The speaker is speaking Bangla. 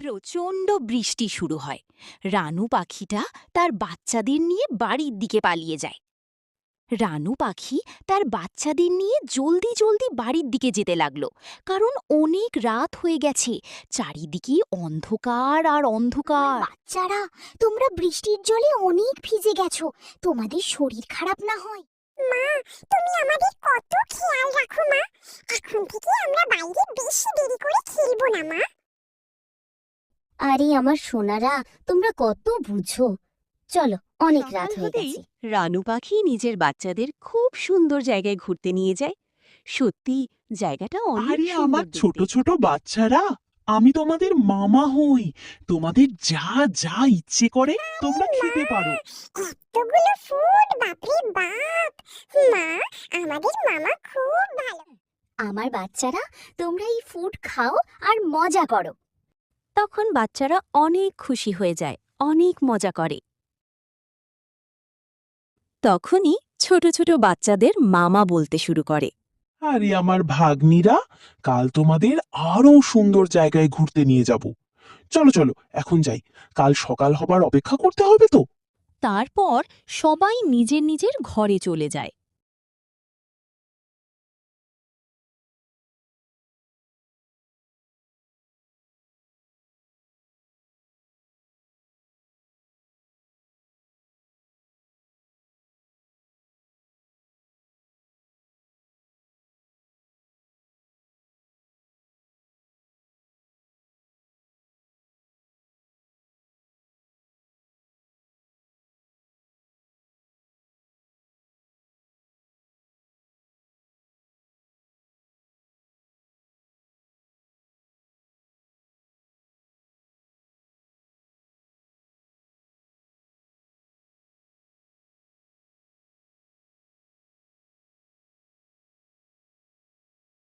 প্রচণ্ড বৃষ্টি শুরু হয়। রানু পাখিটা তার বাচ্চাদের নিয়ে বাড়ির দিকে পালিয়ে যায়। রানু পাখি তার বাচ্চাদের নিয়ে জলদি জলদি বাড়ির দিকে যেতে লাগলো, কারণ অনেক রাত হয়ে গেছে। চারিদিকে অন্ধকার আর অন্ধকার। বাচ্চারা, তোমরা বৃষ্টির জলে অনেক ভিজে গেছো, তোমাদের শরীর খারাপ না হয়? মা, তুমি আমাদের কত খেয়াল রাখো মা। এখন থেকে আমরা বাইরে বেশি দেরি করে খেলবো না মা। আরে আমার সোনারা, তোমরা কত বুঝো। চলো, অনেক রাত হয়ে গেছে। রানু পাখি নিজের বাচ্চাদের খুব সুন্দর জায়গায় ঘুরতে নিয়ে যায়। সত্যি জায়গাটা অনেক আরে সুন্দর আমার দেখতে। ছোট ছোট বাচ্চারা, আমি তোমাদের মামা হই। তোমাদের যা যা ইচ্ছে করে তোমরা খেতে পারো। এতগুলো ফুড, বাপরে বাপ! মা, আমাদের মামা খুব ভালো। আমার বাচ্চারা, তোমরা এই ফুড খাও আর মজা করো। তখন বাচ্চারা অনেক খুশি হয়ে যায়, অনেক মজা করে। তখনই ছোট ছোট বাচ্চাদের মামা বলতে শুরু করে। আরে আমার ভাগ্নিরা, কাল তোমাদের আরো সুন্দর জায়গায় ঘুরতে নিয়ে যাব। চলো চলো এখন যাই, কাল সকাল হবার অপেক্ষা করতে হবে তো। তারপর সবাই নিজের নিজের ঘরে চলে যায়।